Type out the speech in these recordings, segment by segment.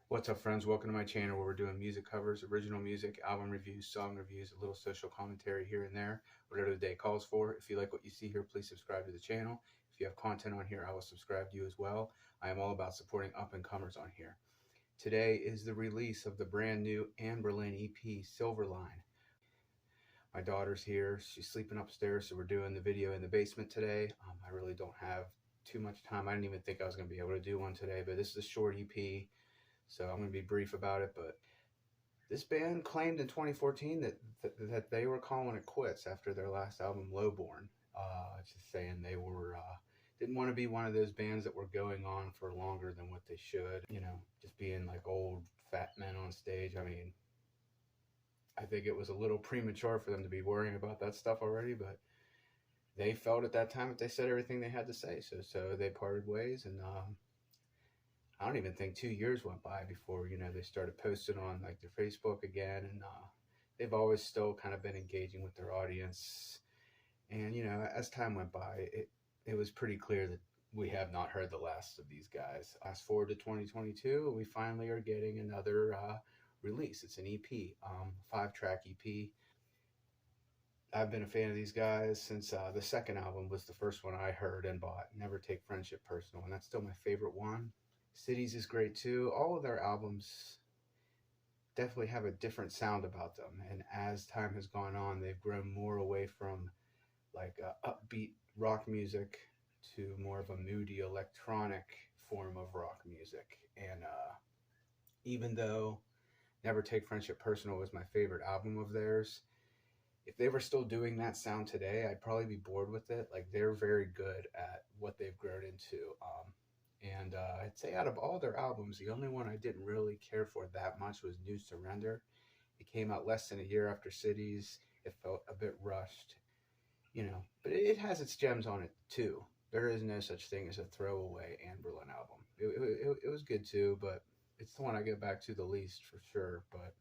What's up, friends? Welcome to my channel where we're doing music covers, original music, album reviews, song reviews, a little social commentary here and there, whatever the day calls for. If you like what you see here, please subscribe to the channel. If you have content on here, I will subscribe to you as well. I am all about supporting up-and-comers on here. Today is the release of the brand new Anberlin EP, Silverline. My daughter's here. She's sleeping upstairs, so we're doing the video in the basement today. I really don't have too much time. I didn't even think I was going to be able to do one today, but this is a short EP. So I'm going to be brief about it, but this band claimed in 2014 that they were calling it quits after their last album, Lowborn. Just saying they were didn't want to be one of those bands that were going on for longer than what they should. You know, just being like old fat men on stage. I mean, I think it was a little premature for them to be worrying about that stuff already, but they felt at that time that they said everything they had to say. So they parted ways, and I don't even think 2 years went by before, they started posting on like their Facebook again. And they've always still kind of been engaging with their audience. And, as time went by, it was pretty clear that we have not heard the last of these guys. Fast forward to 2022, we finally are getting another release. It's an EP, 5-track EP. I've been a fan of these guys since the second album was the first one I heard and bought, Never Take Friendship Personal, and that's still my favorite one. Cities is great too. All of their albums definitely have a different sound about them, and as time has gone on, they've grown more away from like upbeat rock music to more of a moody electronic form of rock music. And even though Never Take Friendship Personal was my favorite album of theirs, if they were still doing that sound today, I'd probably be bored with it. Like, they're very good at what they've grown into. And I'd say out of all their albums, the only one I didn't really care for that much was New Surrender. It came out less than a year after Cities. It felt a bit rushed, but it has its gems on it too. There is no such thing as a throwaway Anberlin album. It was good too, but it's the one I get back to the least for sure. But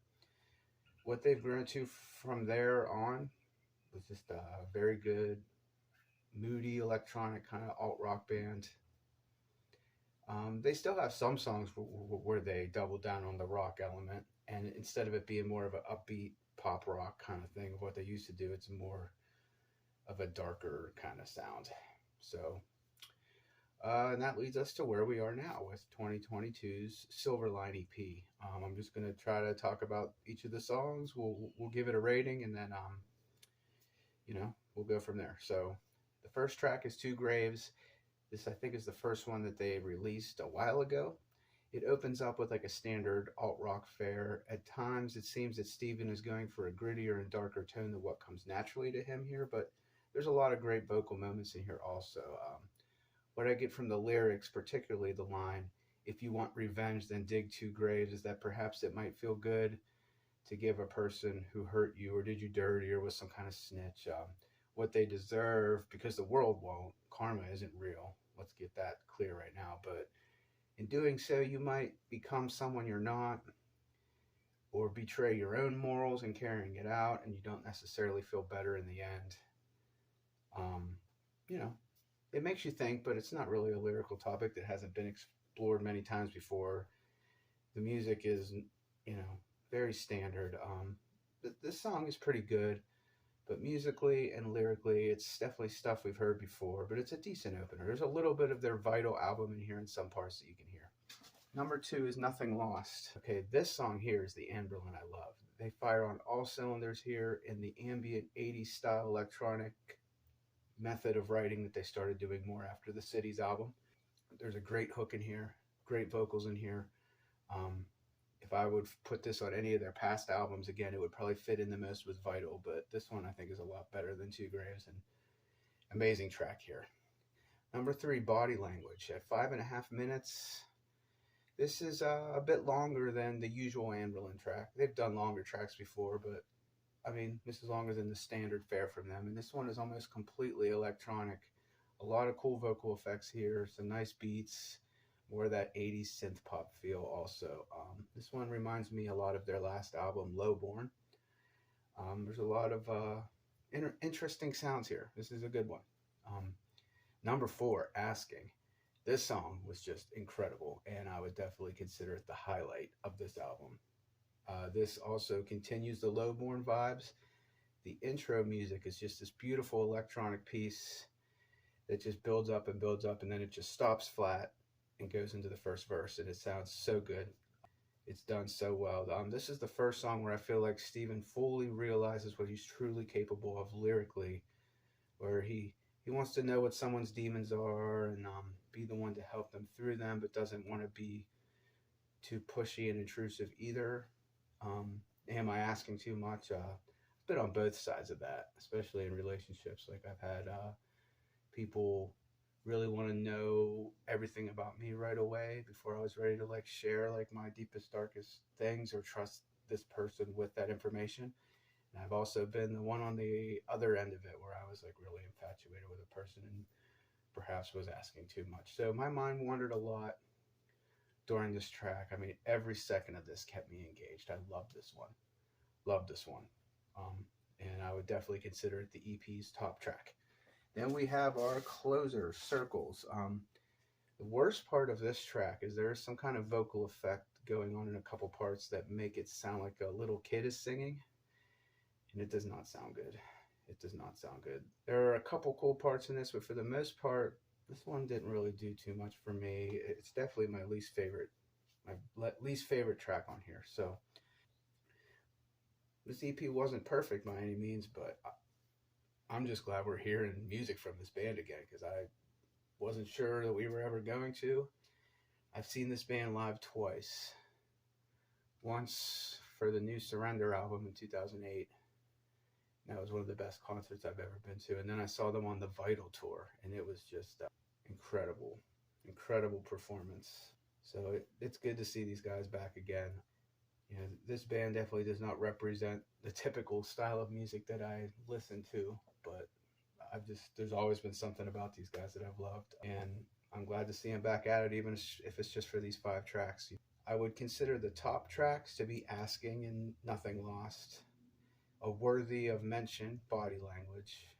what they've grown to from there on was just a very good, moody, electronic kind of alt-rock band. They still have some songs where they double down on the rock element, and instead of it being more of an upbeat pop rock kind of thing of what they used to do, it's more of a darker kind of sound. So, and that leads us to where we are now with 2022's Silverline EP. I'm just going to try to talk about each of the songs. We'll give it a rating, and then we'll go from there. So, the first track is Two Graves. This, I think, is the first one that they released a while ago. It opens up with like a standard alt-rock fare. At times, it seems that Steven is going for a grittier and darker tone than what comes naturally to him here, but there's a lot of great vocal moments in here also. What I get from the lyrics, particularly the line, "If you want revenge, then dig two graves," is that perhaps it might feel good to give a person who hurt you or did you dirty or was some kind of snitch what they deserve, because the world won't. Karma isn't real. Let's get that clear right now. But in doing so, you might become someone you're not, or betray your own morals in carrying it out, and you don't necessarily feel better in the end. It makes you think, but it's not really a lyrical topic that hasn't been explored many times before. The music is, very standard. This song is pretty good. But musically and lyrically, it's definitely stuff we've heard before, but it's a decent opener. There's a little bit of their Vital album in here in some parts that you can hear. Number 2 is Nothing Lost. Okay, this song here is the Anberlin I love. They fire on all cylinders here in the ambient 80s style electronic method of writing that they started doing more after the Cities album. There's a great hook in here, great vocals in here. If I would put this on any of their past albums, again, it would probably fit in the most with Vital, but this one I think is a lot better than Two Graves, and amazing track here. Number 3, Body Language. At 5.5 minutes, this is a bit longer than the usual Anberlin track. They've done longer tracks before, but I mean, this is longer than the standard fare from them, and this one is almost completely electronic. A lot of cool vocal effects here, some nice beats, more of that 80s synth pop feel also. This one reminds me a lot of their last album, Lowborn. There's a lot of interesting sounds here. This is a good one. Number 4, Asking. This song was just incredible, and I would definitely consider it the highlight of this album. This also continues the Lowborn vibes. The intro music is just this beautiful electronic piece that just builds up and builds up, and then it just stops flat and goes into the first verse, and it sounds so good. It's done so well. This is the first song where I feel like Steven fully realizes what he's truly capable of lyrically, where he wants to know what someone's demons are and be the one to help them through them, but doesn't want to be too pushy and intrusive either. Am I asking too much? I've been on both sides of that, especially in relationships. Like I've had people really want to know everything about me right away before I was ready to like share like my deepest darkest things or trust this person with that information. And I've also been the one on the other end of it where I was like really infatuated with a person and perhaps was asking too much. So my mind wandered a lot during this track. I mean, every second of this kept me engaged. I love this one. Love this one. Um, and I would definitely consider it the EP's top track. Then we have our closer, Circles. The worst part of this track is there is some kind of vocal effect going on in a couple parts that make it sound like a little kid is singing, and it does not sound good. It does not sound good. There are a couple cool parts in this, but for the most part, this one didn't really do too much for me. It's definitely my least favorite track on here. So this EP wasn't perfect by any means, but I'm just glad we're hearing music from this band again because I wasn't sure that we were ever going to. I've seen this band live twice. Once for the new Surrender album in 2008. That was one of the best concerts I've ever been to. And then I saw them on the Vital tour, and it was just incredible, incredible performance. So it's good to see these guys back again. You know, this band definitely does not represent the typical style of music that I listen to, but there's always been something about these guys that I've loved, and I'm glad to see them back at it, even if it's just for these 5 tracks. I would consider the top tracks to be Asking and Nothing Lost, a worthy of mention, Body Language.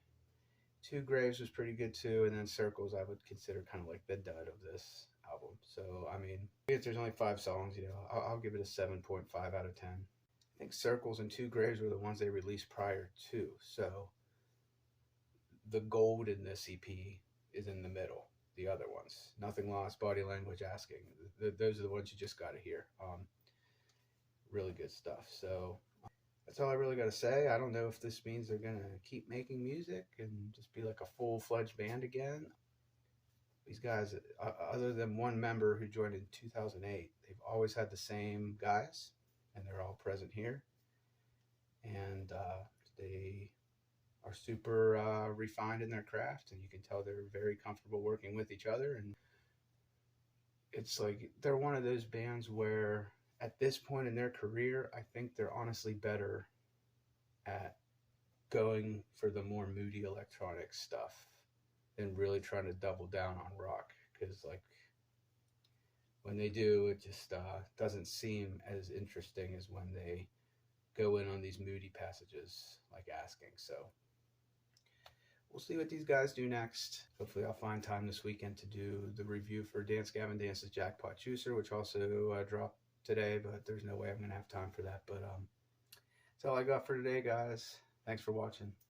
Two Graves was pretty good too, and then Circles I would consider kind of like the dud of this album. So I mean, if there's only 5 songs, you know, I'll give it a 7.5 out of 10. I think Circles and Two Graves were the ones they released prior to, so the gold in this EP is in the middle. The other ones, Nothing Lost, Body Language, Asking, those are the ones you just got to hear. Really good stuff. So that's all I really got to say. I don't know if this means they're going to keep making music and just be like a full-fledged band again. These guys, other than one member who joined in 2008, they've always had the same guys, and they're all present here. And they are super refined in their craft, and you can tell they're very comfortable working with each other. And it's like they're one of those bands where at this point in their career, I think they're honestly better at going for the more moody electronic stuff than really trying to double down on rock, because like when they do, it just doesn't seem as interesting as when they go in on these moody passages like Asking. So we'll see what these guys do next. Hopefully I'll find time this weekend to do the review for Dance Gavin Dance's Jackpot Juicer, which also dropped today, but there's no way I'm going to have time for that. But that's all I got for today, guys. Thanks for watching.